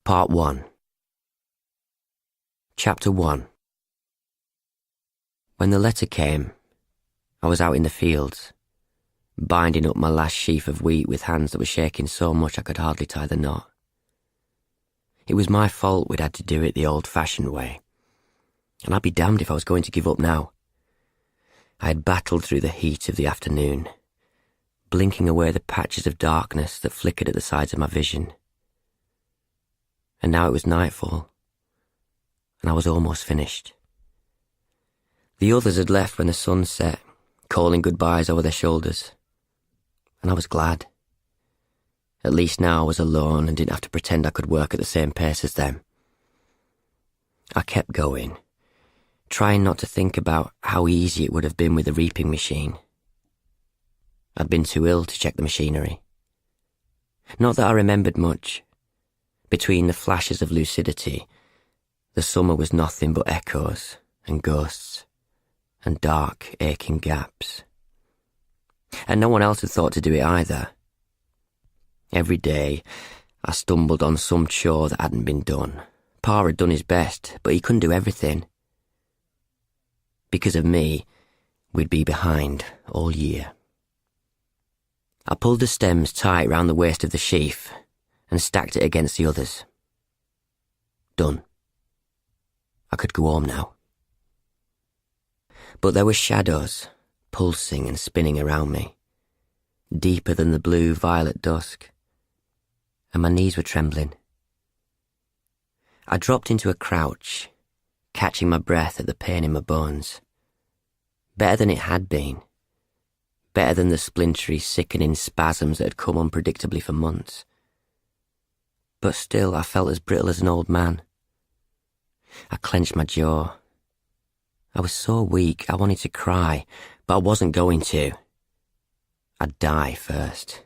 Part 1. Chapter 1. When the letter came, I was out in the fields, binding up my last sheaf of wheat with hands that were shaking so much I could hardly tie the knot. It was my fault we'd had to do it the old-fashioned way, and I'd be damned if I was going to give up now. I had battled through the heat of the afternoon, blinking away the patches of darkness that flickered at the sides of my vision. And now it was nightfall, and I was almost finished. The others had left when the sun set, calling goodbyes over their shoulders, and I was glad. At least now I was alone and didn't have to pretend I could work at the same pace as them. I kept going, trying not to think about how easy it would have been with the reaping machine. I'd been too ill to check the machinery. Not that I remembered much. Between the flashes of lucidity, the summer was nothing but echoes and ghosts and dark, aching gaps. And no one else had thought to do it either. Every day, I stumbled on some chore that hadn't been done. Pa had done his best, but he couldn't do everything. Because of me, we'd be behind all year. I pulled the stems tight round the waist of the sheaf and stacked it against the others. Done. I could go home now. But there were shadows, pulsing and spinning around me, deeper than the blue-violet dusk, and my knees were trembling. I dropped into a crouch, catching my breath at the pain in my bones. Better than it had been. Better than the splintery, sickening spasms that had come unpredictably for months. But still I felt as brittle as an old man. I clenched my jaw. I was so weak I wanted to cry, but I wasn't going to. I'd die first,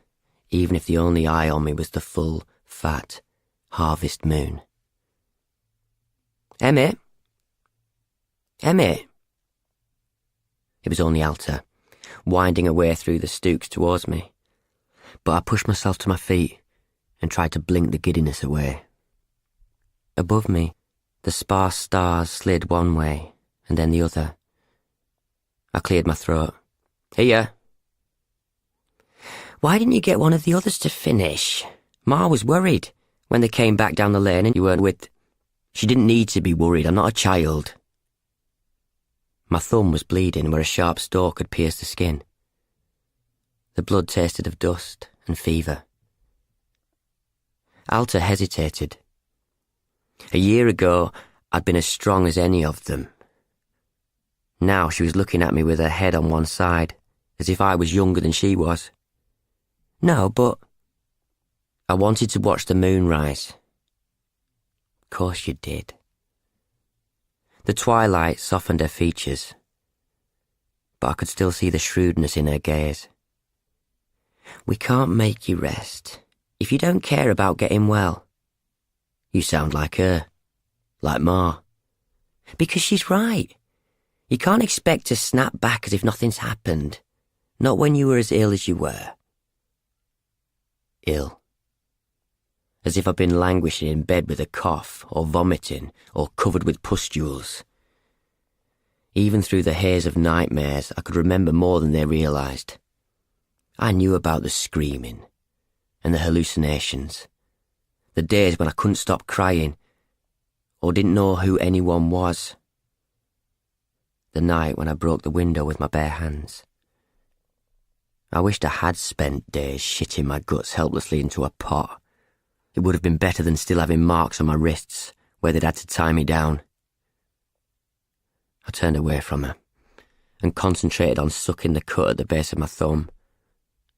even if the only eye on me was the full, fat, harvest moon. Emmett? Emmett? It was only Alta, winding her way through the stooks towards me, but I pushed myself to my feet and tried to blink the giddiness away. Above me, the sparse stars slid one way and then the other. I cleared my throat. Here. Why didn't you get one of the others to finish? Ma was worried when they came back down the lane and you weren't with... She didn't need to be worried, I'm not a child. My thumb was bleeding where a sharp stalk had pierced the skin. The blood tasted of dust and fever. Alta hesitated. A year ago, I'd been as strong as any of them. Now she was looking at me with her head on one side, as if I was younger than she was. No, but... I wanted to watch the moon rise. Of course you did. The twilight softened her features, but I could still see the shrewdness in her gaze. We can't make you rest if you don't care about getting well. You sound like her, like Ma. Because she's right. You can't expect to snap back as if nothing's happened, not when you were as ill as you were. Ill. As if I'd been languishing in bed with a cough, or vomiting, or covered with pustules. Even through the haze of nightmares, I could remember more than they realised. I knew about the screaming, and the hallucinations, the days when I couldn't stop crying, or didn't know who anyone was. The night when I broke the window with my bare hands. I wished I had spent days shitting my guts helplessly into a pot. It would have been better than still having marks on my wrists where they'd had to tie me down. I turned away from her and concentrated on sucking the cut at the base of my thumb,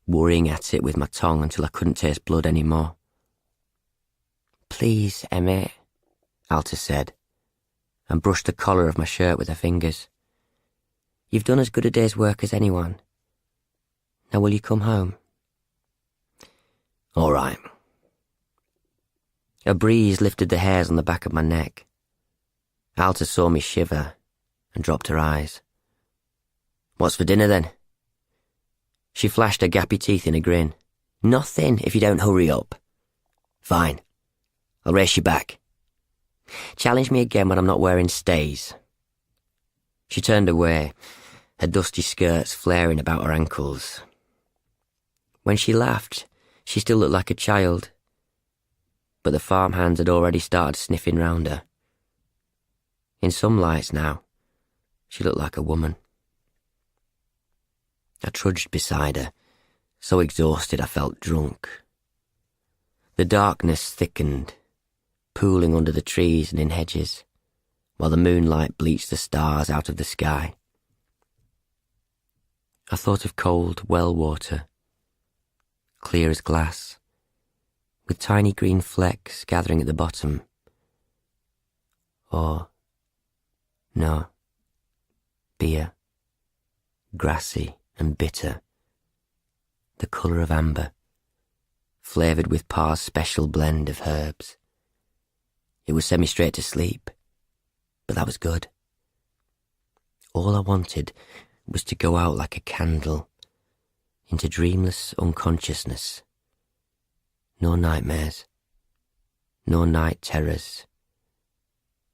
worrying at it with my tongue until I couldn't taste blood anymore. Please, Emmett, Alta said, and brushed the collar of my shirt with her fingers. You've done as good a day's work as anyone. Now will you come home? All right. A breeze lifted the hairs on the back of my neck. Alta saw me shiver and dropped her eyes. What's for dinner then? She flashed her gappy teeth in a grin. Nothing if you don't hurry up. Fine. I'll race you back. Challenge me again when I'm not wearing stays. She turned away, her dusty skirts flaring about her ankles. When she laughed, she still looked like a child, but the farmhands had already started sniffing round her. In some lights now, she looked like a woman. I trudged beside her, so exhausted I felt drunk. The darkness thickened, pooling under the trees and in hedges, while the moonlight bleached the stars out of the sky. I thought of cold well water, clear as glass, with tiny green flecks gathering at the bottom. Or, no, beer, grassy and bitter, the colour of amber, flavoured with Pa's special blend of herbs. It would send me straight to sleep, but that was good. All I wanted was to go out like a candle, into dreamless unconsciousness. No nightmares, no night terrors,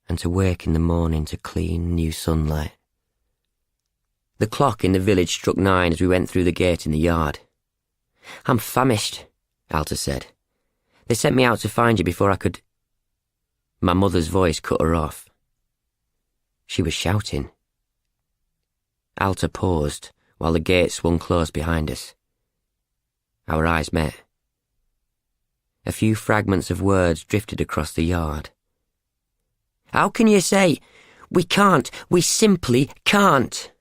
and to wake in the morning to clean, new sunlight. The clock in the village struck 9 as we went through the gate in the yard. I'm famished, Alta said. They sent me out to find you before I could... My mother's voice cut her off. She was shouting. Alta paused while the gate swung close behind us. Our eyes met. A few fragments of words drifted across the yard. How can you say, we can't, we simply can't?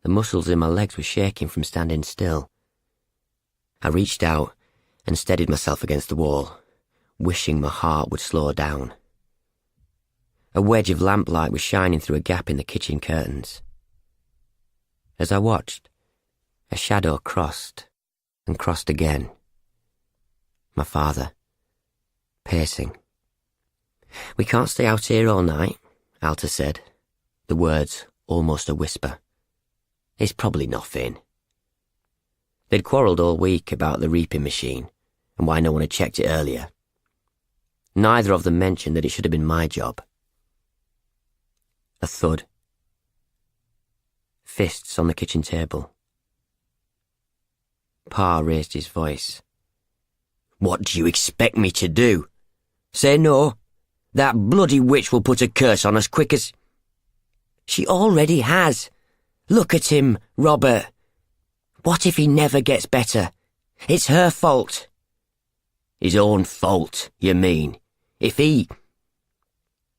The muscles in my legs were shaking from standing still. I reached out and steadied myself against the wall, wishing my heart would slow down. A wedge of lamplight was shining through a gap in the kitchen curtains. As I watched, a shadow crossed and crossed again. My father, pacing. We can't stay out here all night, Alta said, the words almost a whisper. It's probably nothing. They'd quarrelled all week about the reaping machine and why no one had checked it earlier. Neither of them mentioned that it should have been my job. A thud. Fists on the kitchen table. Pa raised his voice. What do you expect me to do? Say no? That bloody witch will put a curse on us quick as... She already has. Look at him, Robert. What if he never gets better? It's her fault. His own fault, you mean? If he...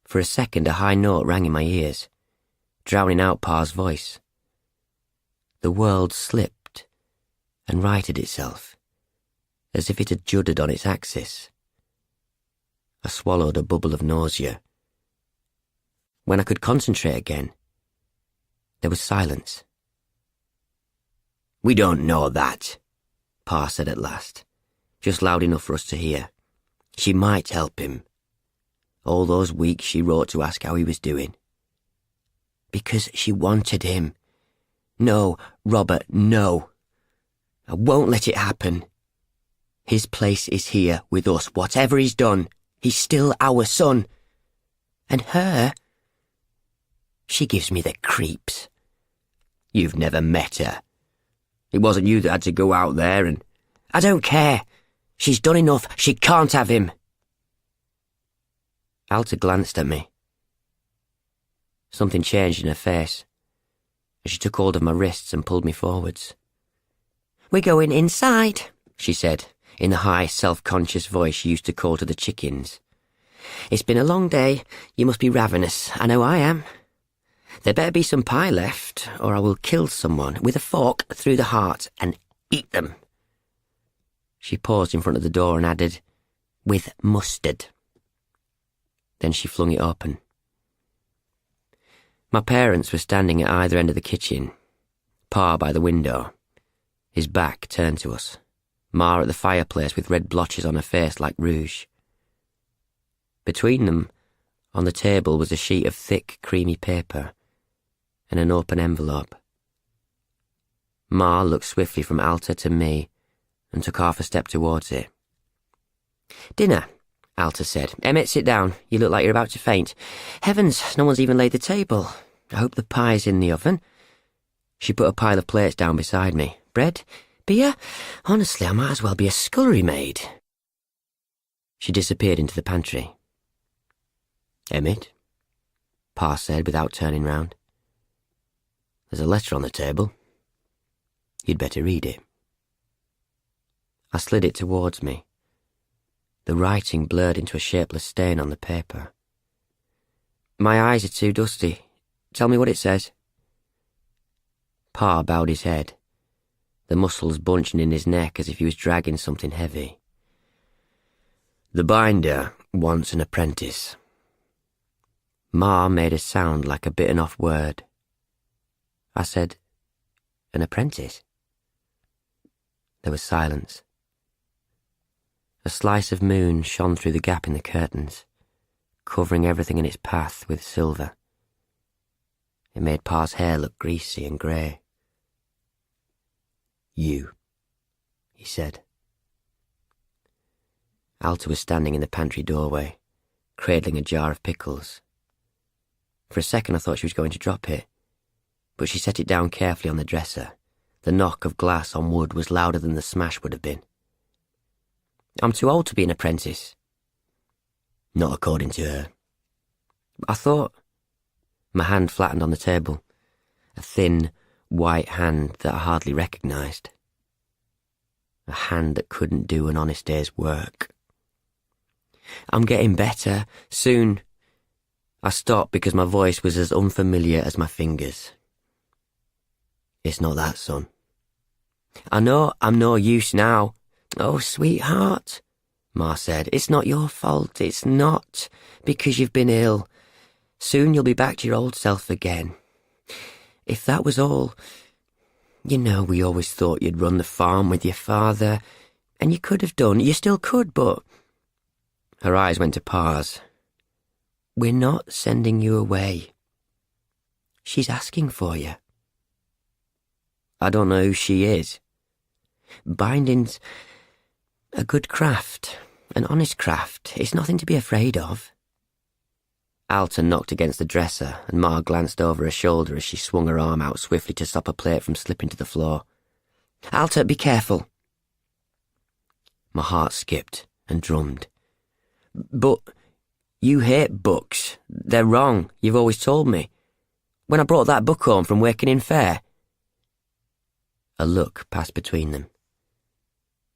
For a second, a high note rang in my ears, drowning out Pa's voice. The world slipped and righted itself, as if it had juddered on its axis. I swallowed a bubble of nausea. When I could concentrate again, there was silence. We don't know that, Pa said at last, just loud enough for us to hear. She might help him. All those weeks she wrote to ask how he was doing. Because she wanted him. No, Robert, no. I won't let it happen. His place is here with us, whatever he's done. He's still our son. And her... She gives me the creeps. You've never met her. It wasn't you that had to go out there and... I don't care. She's done enough. She can't have him. Alta glanced at me. Something changed in her face, as she took hold of my wrists and pulled me forwards. We're going inside, she said, in the high, self-conscious voice she used to call to the chickens. It's been a long day. You must be ravenous. I know I am. There better be some pie left, or I will kill someone with a fork through the heart and eat them. She paused in front of the door and added, with mustard. Then she flung it open. My parents were standing at either end of the kitchen, Pa by the window, his back turned to us, Ma at the fireplace with red blotches on her face like rouge. Between them, on the table, was a sheet of thick, creamy paper and an open envelope. Ma looked swiftly from Alta to me and took half a step towards it. Dinner, Alta said. Emmett, sit down. You look like you're about to faint. Heavens, no one's even laid the table. I hope the pie's in the oven. She put a pile of plates down beside me. Bread? Beer? Honestly, I might as well be a scullery maid. She disappeared into the pantry. Emmett, Pa said without turning round. There's a letter on the table. You'd better read it. I slid it towards me. The writing blurred into a shapeless stain on the paper. My eyes are too dusty. Tell me what it says. Pa bowed his head, the muscles bunching in his neck as if he was dragging something heavy. The binder wants an apprentice. Ma made a sound like a bitten-off word. I said, an apprentice? There was silence. A slice of moon shone through the gap in the curtains, covering everything in its path with silver. It made Pa's hair look greasy and grey. You, he said. Alta was standing in the pantry doorway, cradling a jar of pickles. For a second I thought she was going to drop it, but she set it down carefully on the dresser. The knock of glass on wood was louder than the smash would have been. I'm too old to be an apprentice. Not according to her. I thought... My hand flattened on the table, a thin, white hand that I hardly recognised. A hand that couldn't do an honest day's work. I'm getting better, soon. I stopped because my voice was as unfamiliar as my fingers. It's not that, son. I know I'm no use now. Oh, sweetheart, Ma said, it's not your fault, it's not, because you've been ill. Soon you'll be back to your old self again. If that was all, you know we always thought you'd run the farm with your father, and you could have done, you still could, but... Her eyes went to Pa's. We're not sending you away. She's asking for you. I don't know who she is. Binding's a good craft, an honest craft. It's nothing to be afraid of. Alta knocked against the dresser, and Ma glanced over her shoulder as she swung her arm out swiftly to stop a plate from slipping to the floor. Alta, be careful. My heart skipped and drummed. But you hate books. They're wrong, you've always told me. When I brought that book home from working in fair. A look passed between them,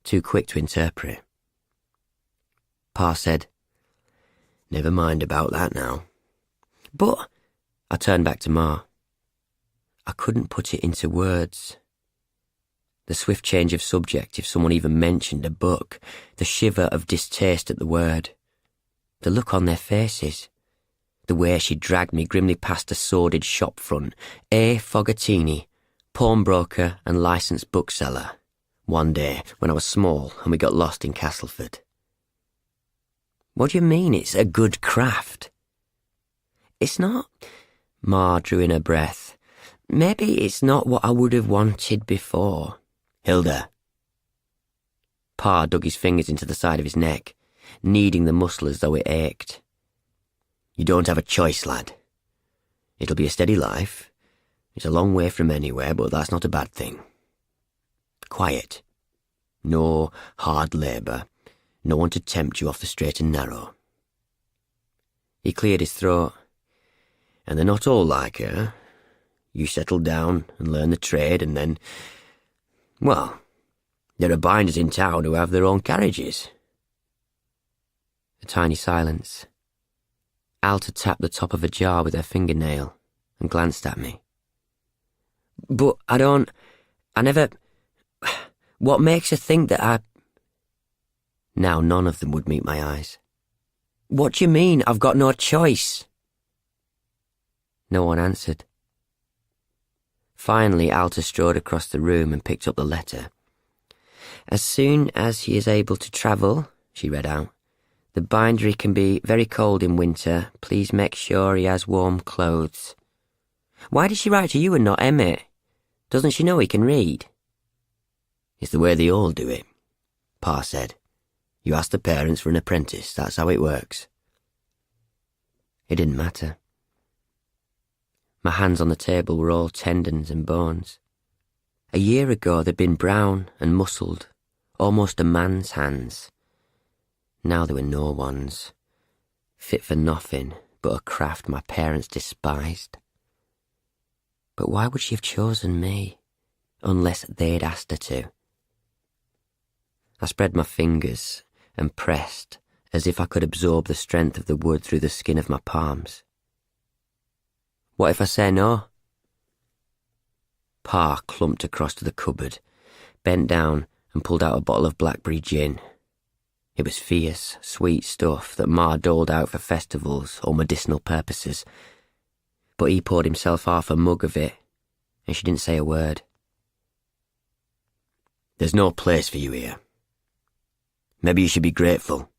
too quick to interpret. Pa said, Never mind about that now. But... I turned back to Ma. I couldn't put it into words. The swift change of subject, if someone even mentioned a book, the shiver of distaste at the word, the look on their faces, the way she dragged me grimly past a sordid shop front, A. Fogattini, pawnbroker and licensed bookseller, one day when I was small and we got lost in Castleford. What do you mean it's a good craft? It's not... Ma drew in her breath. Maybe it's not what I would have wanted before. Hilda. Pa dug his fingers into the side of his neck, kneading the muscle as though it ached. You don't have a choice, lad. It'll be a steady life. It's a long way from anywhere, but that's not a bad thing. Quiet. No hard labour. No one to tempt you off the straight and narrow. He cleared his throat. And they're not all like her. You settle down and learn the trade and then... Well, there are binders in town who have their own carriages. A tiny silence. Alta tapped the top of a jar with her fingernail and glanced at me. But I never... What makes her think that I... Now none of them would meet my eyes. What do you mean, I've got no choice? No one answered. Finally, Alta strode across the room and picked up the letter. As soon as he is able to travel, she read out, the bindery can be very cold in winter. Please make sure he has warm clothes. Why did she write to you and not Emmett? Doesn't she know he can read? It's the way they all do it, Pa said. You ask the parents for an apprentice, that's how it works. It didn't matter. My hands on the table were all tendons and bones. A year ago they'd been brown and muscled, almost a man's hands. Now they were no one's, fit for nothing but a craft my parents despised. But why would she have chosen me, unless they'd asked her to? I spread my fingers and pressed as if I could absorb the strength of the wood through the skin of my palms. What if I say no? Pa clumped across to the cupboard, bent down and pulled out a bottle of blackberry gin. It was fierce, sweet stuff that Ma doled out for festivals or medicinal purposes. But he poured himself half a mug of it, and she didn't say a word. There's no place for you here. Maybe you should be grateful.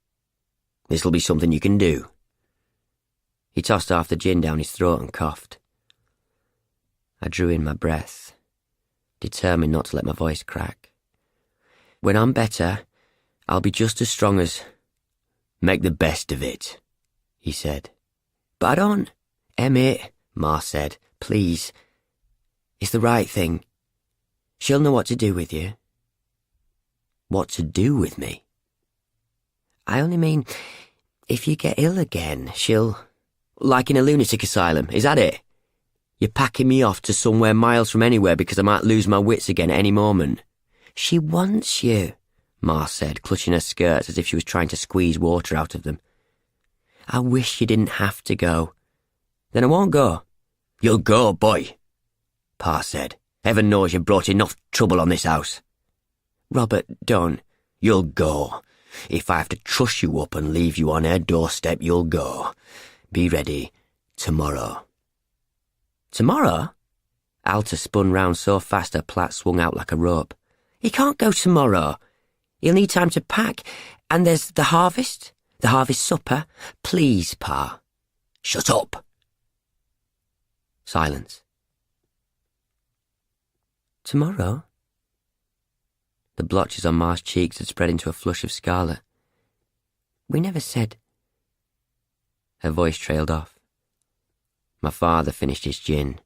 This'll be something you can do. He tossed half the gin down his throat and coughed. I drew in my breath, determined not to let my voice crack. When I'm better, I'll be just as strong as... Make the best of it, he said. But I don't. Emmett, Ma said, please. It's the right thing. She'll know what to do with you. What to do with me? I only mean, if you get ill again, she'll... Like in a lunatic asylum, is that it? You're packing me off to somewhere miles from anywhere because I might lose my wits again at any moment. She wants you, Ma said, clutching her skirts as if she was trying to squeeze water out of them. I wish you didn't have to go. Then I won't go. You'll go, boy, Pa said. Heaven knows you've brought enough trouble on this house. Robert, don't. You'll go. If I have to truss you up and leave you on her doorstep, you'll go. Be ready tomorrow. Tomorrow? Alta spun round so fast her plait swung out like a rope. He can't go tomorrow. He'll need time to pack. And there's the harvest supper. Please, Pa. Shut up. Silence. Tomorrow? The blotches on Ma's cheeks had spread into a flush of scarlet. We never said... Her voice trailed off. My father finished his gin,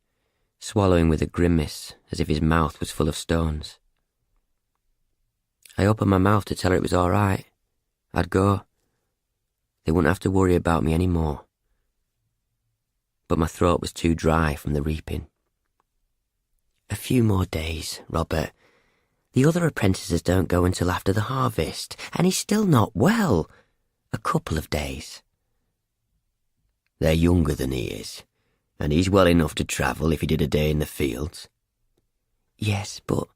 swallowing with a grimace as if his mouth was full of stones. I opened my mouth to tell her it was all right. I'd go. They wouldn't have to worry about me any more. But my throat was too dry from the reaping. A few more days, Robert. The other apprentices don't go until after the harvest, and he's still not well. A couple of days. They're younger than he is, and he's well enough to travel if he did a day in the fields. Yes, but...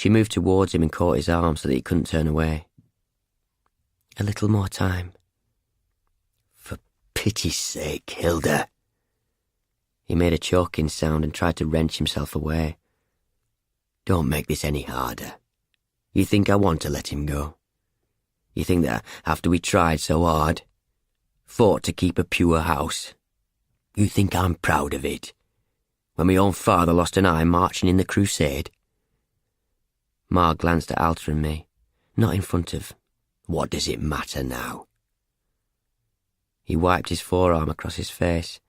She moved towards him and caught his arm so that he couldn't turn away. A little more time. For pity's sake, Hilda. He made a choking sound and tried to wrench himself away. Don't make this any harder. You think I want to let him go? You think that after we tried so hard, fought to keep a pure house, you think I'm proud of it? When my own father lost an eye marching in the crusade? Ma glanced at Alta and me, not in front of... What does it matter now? He wiped his forearm across his face.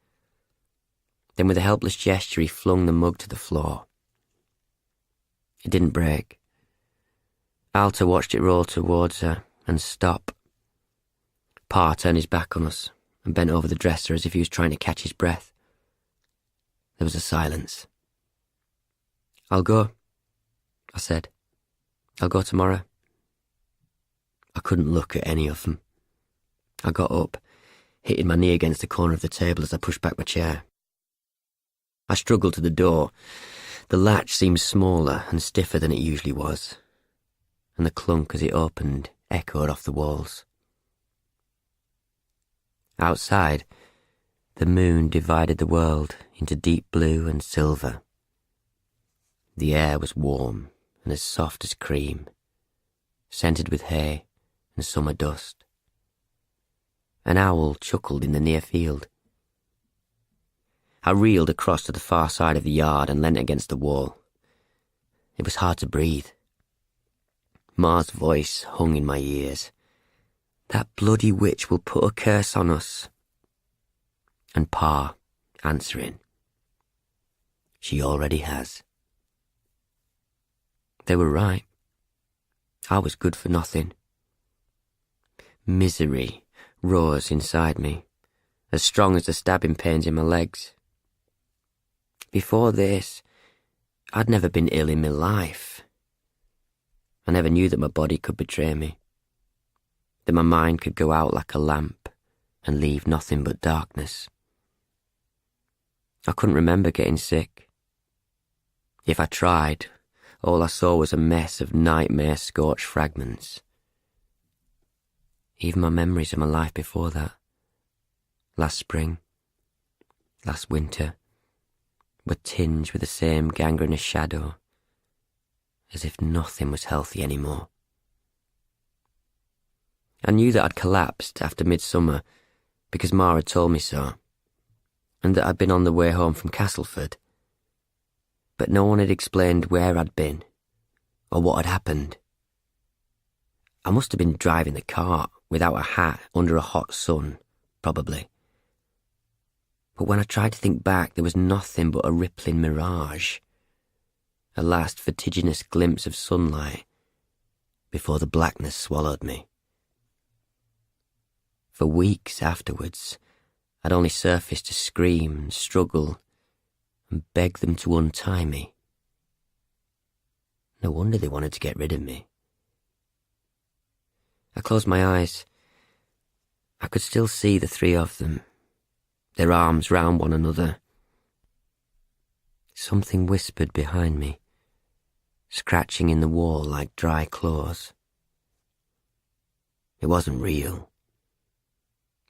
Then with a helpless gesture he flung the mug to the floor. It didn't break. Alta watched it roll towards her and stop. Pa turned his back on us and bent over the dresser as if he was trying to catch his breath. There was a silence. I'll go, I said. I'll go tomorrow. I couldn't look at any of them. I got up, hitting my knee against the corner of the table as I pushed back my chair. I struggled to the door. The latch seemed smaller and stiffer than it usually was, and the clunk as it opened echoed off the walls. Outside, the moon divided the world into deep blue and silver. The air was warm and as soft as cream, scented with hay and summer dust. An owl chuckled in the near field. I reeled across to the far side of the yard and leant against the wall. It was hard to breathe. Ma's voice hung in my ears. "That bloody witch will put a curse on us." And Pa answering, "She already has." They were right. I was good for nothing. Misery rose inside me, as strong as the stabbing pains in my legs. Before this, I'd never been ill in my life. I never knew that my body could betray me, that my mind could go out like a lamp and leave nothing but darkness. I couldn't remember getting sick. If I tried, all I saw was a mess of nightmare-scorched fragments. Even my memories of my life before that, last spring, last winter, were tinged with the same gangrenous shadow, as if nothing was healthy anymore. I knew that I'd collapsed after midsummer because Ma had told me so, and that I'd been on the way home from Castleford, but no one had explained where I'd been or what had happened. I must have been driving the car without a hat under a hot sun, probably. But when I tried to think back, there was nothing but a rippling mirage, a last vertiginous glimpse of sunlight before the blackness swallowed me. For weeks afterwards, I'd only surfaced to scream and struggle and beg them to untie me. No wonder they wanted to get rid of me. I closed my eyes. I could still see the three of them, their arms round one another. Something whispered behind me, scratching in the wall like dry claws. It wasn't real,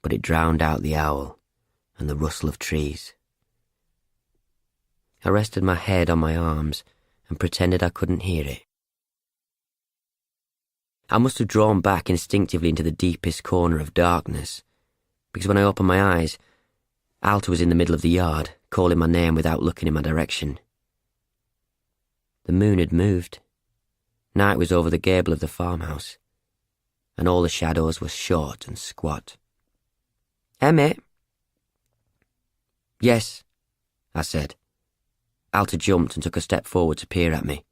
but it drowned out the owl and the rustle of trees. I rested my head on my arms and pretended I couldn't hear it. I must have drawn back instinctively into the deepest corner of darkness, because when I opened my eyes, Alta was in the middle of the yard, calling my name without looking in my direction. The moon had moved. Night was over the gable of the farmhouse, and all the shadows were short and squat. "Emmett?" "Yes," I said. Alta jumped and took a step forward to peer at me.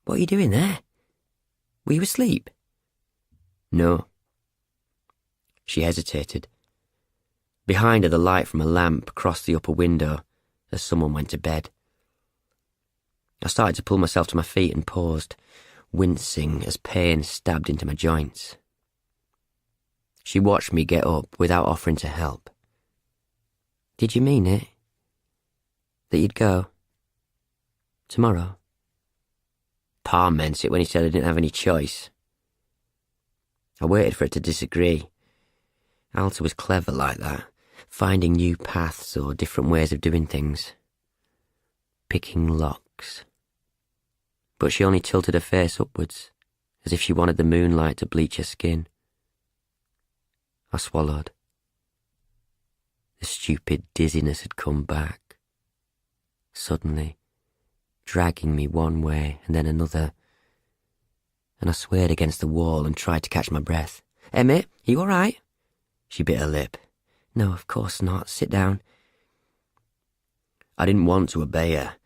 "What are you doing there? Were you asleep?" "No." She hesitated. Behind her, the light from a lamp crossed the upper window as someone went to bed. I started to pull myself to my feet and paused, wincing as pain stabbed into my joints. She watched me get up without offering to help. "Did you mean it? That you'd go? Tomorrow?" Pa meant it when he said I didn't have any choice. I waited for her to disagree. Alta was clever like that, finding new paths or different ways of doing things. Picking locks. But she only tilted her face upwards, as if she wanted the moonlight to bleach her skin. I swallowed. The stupid dizziness had come back, suddenly, dragging me one way and then another, and I swayed against the wall and tried to catch my breath. "Emmett, are you all right?" She bit her lip. "No, of course not. Sit down." I didn't want to obey her,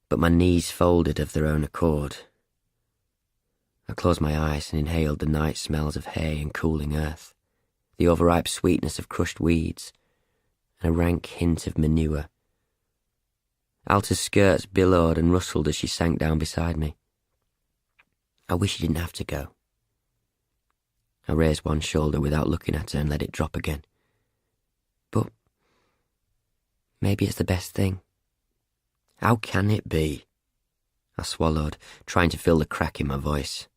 but my knees folded of their own accord. I closed my eyes and inhaled the night smells of hay and cooling earth, the overripe sweetness of crushed weeds, and a rank hint of manure. Alta's skirts billowed and rustled as she sank down beside me. I wish you didn't have to go. I raised one shoulder without looking at her and let it drop again. But maybe it's the best thing. How can it be? I swallowed, trying to fill the crack in my voice.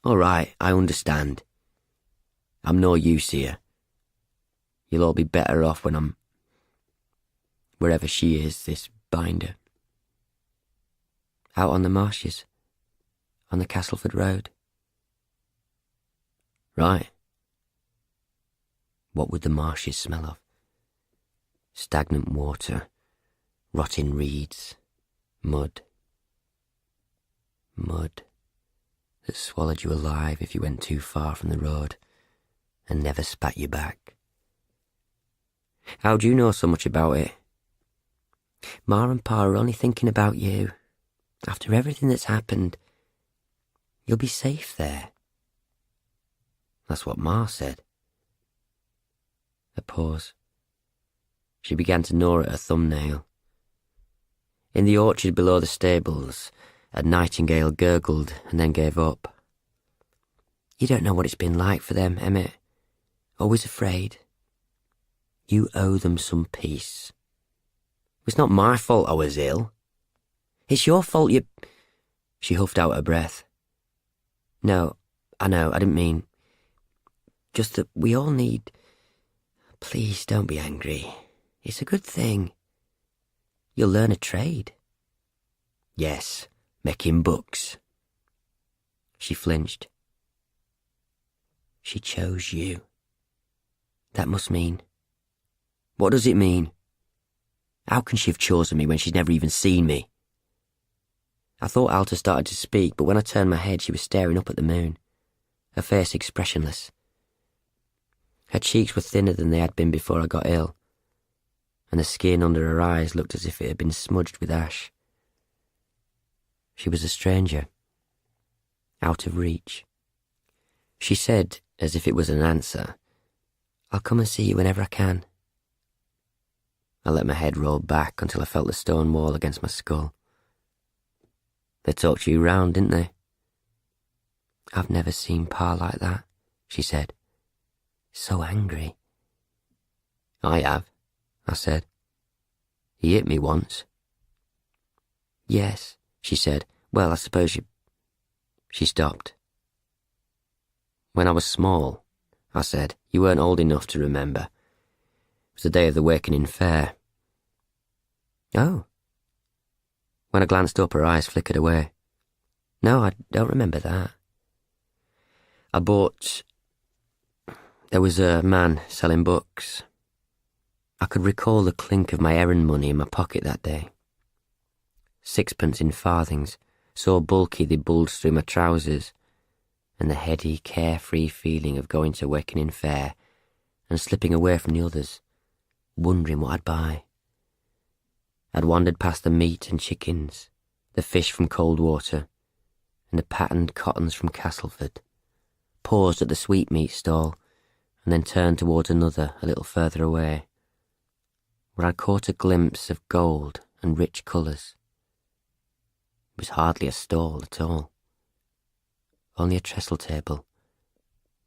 All right, I understand. I'm no use here. You'll all be better off when I'm... wherever she is, this binder. Out on the marshes, on the Castleford Road. Right. What would the marshes smell of? Stagnant water, rotting reeds, mud. Mud. that swallowed you alive if you went too far from the road and never spat you back. How do you know so much about it? Ma and Pa are only thinking about you. After everything that's happened, you'll be safe there. That's what Ma said. A pause. She began to gnaw at her thumbnail. In the orchard below the stables, a nightingale gurgled and then gave up. You don't know what it's been like for them, Emmett. Always afraid. You owe them some peace. It's not my fault I was ill. It's your fault you... She huffed out her breath. No, I know, I didn't mean... Just that we all need... Please don't be angry. It's a good thing. You'll learn a trade. Yes, making books. She flinched. She chose you. That must mean... What does it mean? How can she have chosen me when she's never even seen me? I thought Alta started to speak, but when I turned my head, she was staring up at the moon, her face expressionless. Her cheeks were thinner than they had been before I got ill, and the skin under her eyes looked as if it had been smudged with ash. She was a stranger, out of reach. She said, as if it was an answer, I'll come and see you whenever I can. I let my head roll back until I felt the stone wall against my skull. They talked you round, didn't they? I've never seen Pa like that, she said. So angry. I have, I said. He hit me once. Yes, she said. Well, I suppose you... She stopped. When I was small, I said, you weren't old enough to remember. It was the day of the Wakening Fair. Oh. When I glanced up, her eyes flickered away. No, I don't remember that. I bought... There was a man selling books. I could recall the clink of my errand money in my pocket that day. 6pence in farthings, so bulky they bulged through my trousers, and the heady, carefree feeling of going to Wakening Fair and slipping away from the others, wondering what I'd buy. I'd wandered past the meat and chickens, the fish from Coldwater, and the patterned cottons from Castleford, paused at the sweetmeat stall, and then turned towards another a little further away, where I caught a glimpse of gold and rich colours. It was hardly a stall at all, only a trestle table,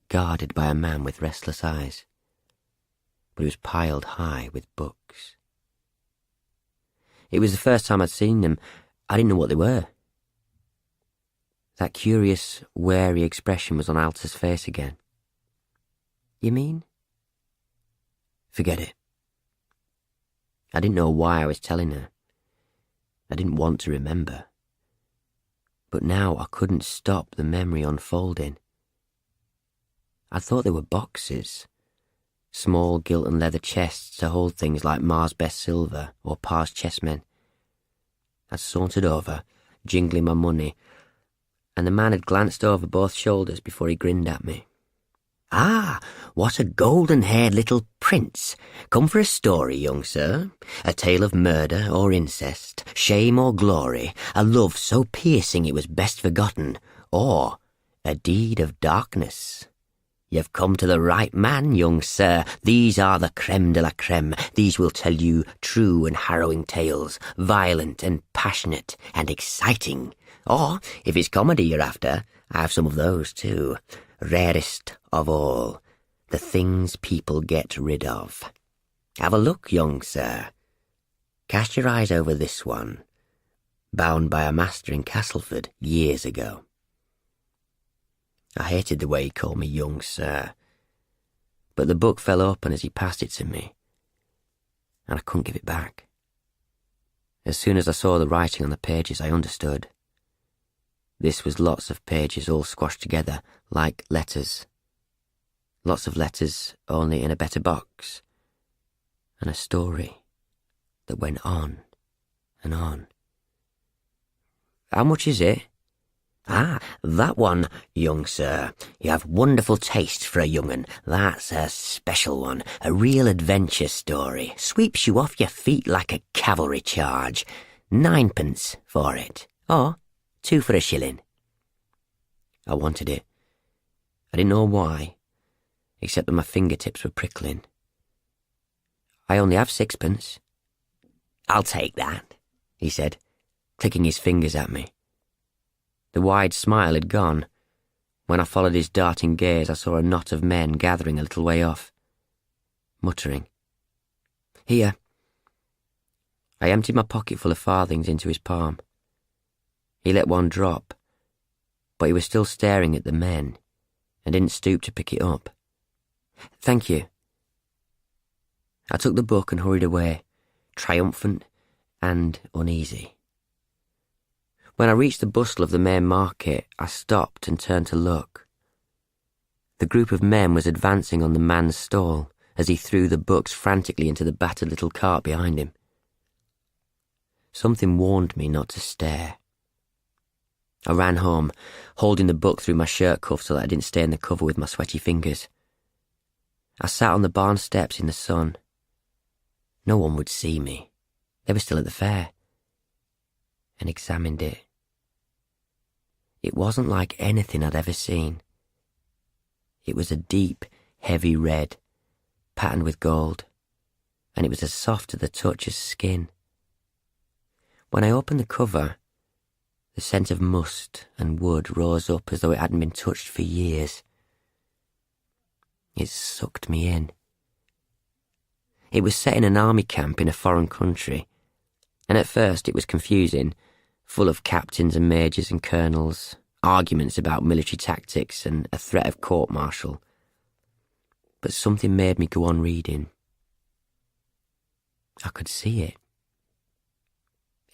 guarded by a man with restless eyes, but it was piled high with books. It was the first time I'd seen them. I didn't know what they were. That curious, wary expression was on Alta's face again. You mean? Forget it. I didn't know why I was telling her. I didn't want to remember. But now I couldn't stop the memory unfolding. I thought they were boxes. Small gilt and leather chests to hold things like Ma's best silver or Pa's chessmen. I'd sauntered over, jingling my money, and the man had glanced over both shoulders before he grinned at me. Ah, what a golden-haired little prince. Come for a story, young sir. A tale of murder or incest, shame or glory, a love so piercing it was best forgotten, or a deed of darkness. You've come to the right man, young sir. These are the creme de la creme. These will tell you true and harrowing tales, violent and passionate and exciting. Or, if it's comedy you're after, I have some of those too. Rarest of all, the things people get rid of. Have a look, young sir. Cast your eyes over this one, bound by a master in Castleford years ago. I hated the way he called me young sir, but the book fell open as he passed it to me, and I couldn't give it back. As soon as I saw the writing on the pages, I understood. This was lots of pages all squashed together, like letters. Lots of letters, only in a better box. And a story that went on and on. How much is it? Ah, that one, young sir. You have wonderful taste for a young'un. That's a special one. A real adventure story. Sweeps you off your feet like a cavalry charge. 9p for it. Or 2 for a shilling. I wanted it. I didn't know why, except that my fingertips were prickling. I only have 6p. I'll take that, he said, clicking his fingers at me. The wide smile had gone. When I followed his darting gaze, I saw a knot of men gathering a little way off, muttering. Here. I emptied my pocket full of farthings into his palm. He let one drop, but he was still staring at the men and didn't stoop to pick it up. Thank you. I took the book and hurried away, triumphant and uneasy. When I reached the bustle of the main market, I stopped and turned to look. The group of men was advancing on the man's stall as he threw the books frantically into the battered little cart behind him. Something warned me not to stare. I ran home, holding the book through my shirt cuff so that I didn't stain the cover with my sweaty fingers. I sat on the barn steps in the sun. No one would see me. They were still at the fair. And examined it. It wasn't like anything I'd ever seen. It was a deep, heavy red, patterned with gold, and it was as soft to the touch as skin. When I opened the cover, the scent of must and wood rose up as though it hadn't been touched for years. It sucked me in. It was set in an army camp in a foreign country, and at first it was confusing, full of captains and majors and colonels, arguments about military tactics and a threat of court-martial. But something made me go on reading. I could see it.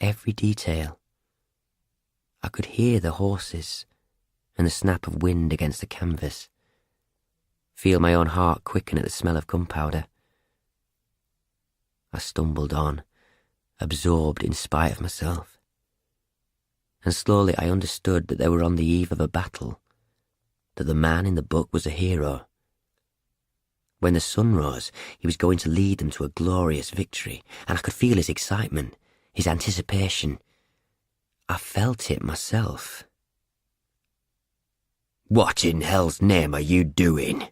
Every detail. I could hear the horses and the snap of wind against the canvas, feel my own heart quicken at the smell of gunpowder. I stumbled on, absorbed in spite of myself. And slowly I understood that they were on the eve of a battle, that the man in the book was a hero. When the sun rose, he was going to lead them to a glorious victory, and I could feel his excitement, his anticipation. I felt it myself. What in hell's name are you doing?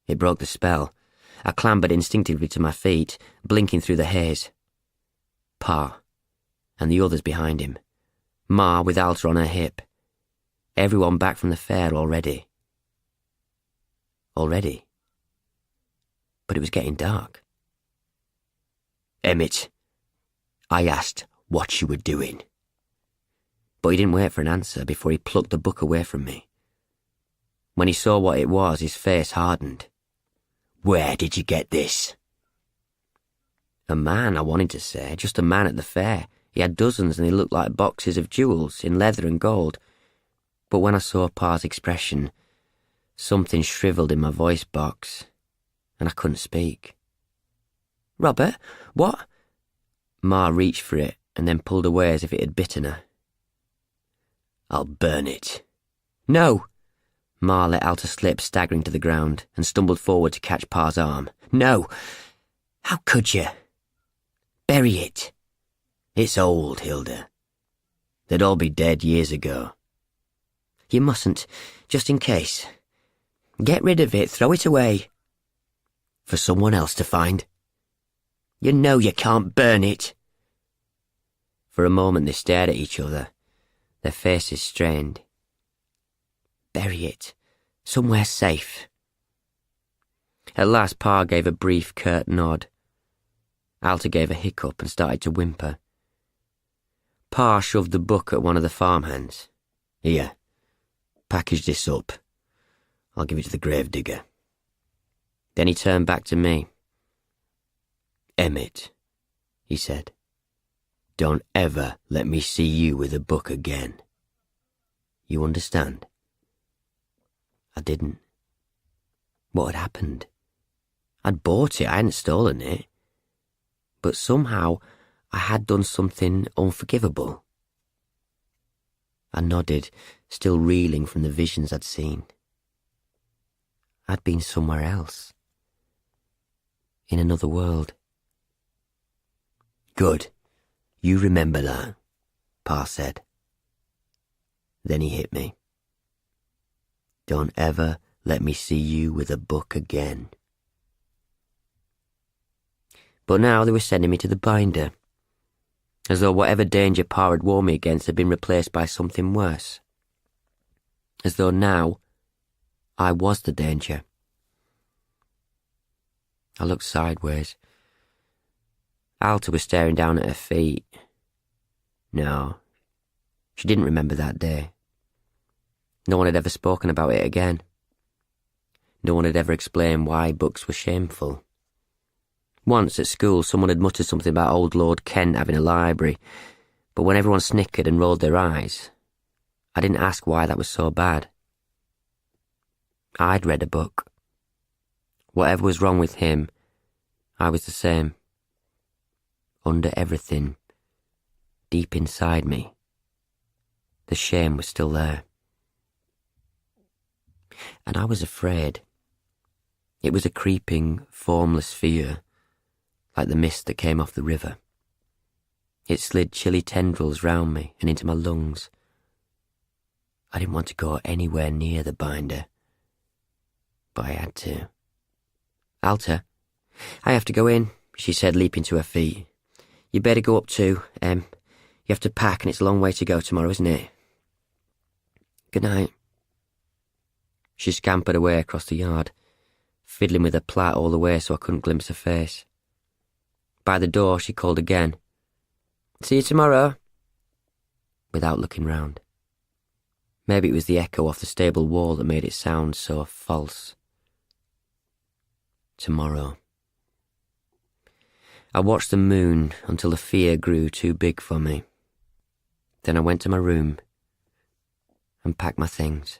It broke the spell. I clambered instinctively to my feet, blinking through the haze. Pa, and the others behind him. Ma with Alta on her hip. Everyone back from the fair already. Already? But it was getting dark. Emmett, I asked what you were doing. But he didn't wait for an answer before he plucked the book away from me. When he saw what it was, his face hardened. Where did you get this? A man, I wanted to say, just a man at the fair. He had dozens and they looked like boxes of jewels in leather and gold. But when I saw Pa's expression, something shriveled in my voice box, and I couldn't speak. Robert, what? Ma reached for it and then pulled away as if it had bitten her. I'll burn it. No! Ma let Alta slip, staggering to the ground, and stumbled forward to catch Pa's arm. No! How could you? Bury it. It's old, Hilda. They'd all be dead years ago. You mustn't, just in case. Get rid of it, throw it away. For someone else to find. You know you can't burn it. For a moment they stared at each other, their faces strained. Bury it, somewhere safe. At last Pa gave a brief, curt nod. Alta gave a hiccup and started to whimper. Pa shoved the book at one of the farmhands. Here, package this up. I'll give it to the gravedigger. Then he turned back to me. Emmett, he said, don't ever let me see you with a book again. You understand? I didn't. What had happened? I'd bought it, I hadn't stolen it. But somehow I had done something unforgivable. I nodded, still reeling from the visions I'd seen. I'd been somewhere else. In another world. "Good. You remember that," Pa said. Then he hit me. "Don't ever let me see you with a book again." But now they were sending me to the binder, as though whatever danger Pa had warned me against had been replaced by something worse. As though now I was the danger. I looked sideways. Alta was staring down at her feet. No, she didn't remember that day. No one had ever spoken about it again. No one had ever explained why books were shameful. Once at school someone had muttered something about old Lord Kent having a library, but when everyone snickered and rolled their eyes, I didn't ask why that was so bad. I'd read a book. Whatever was wrong with him, I was the same. Under everything, deep inside me, the shame was still there. And I was afraid. It was a creeping, formless fear, like the mist that came off the river. It slid chilly tendrils round me and into my lungs. I didn't want to go anywhere near the binder, but I had to. "Alta, I have to go in," she said, leaping to her feet. "You better go up too. You have to pack and it's a long way to go tomorrow, isn't it?" "Good night." She scampered away across the yard, fiddling with her plait all the way so I couldn't glimpse her face. By the door she called again. "See you tomorrow," without looking round. Maybe it was the echo off the stable wall that made it sound so false. Tomorrow. I watched the moon until the fear grew too big for me. Then I went to my room and packed my things.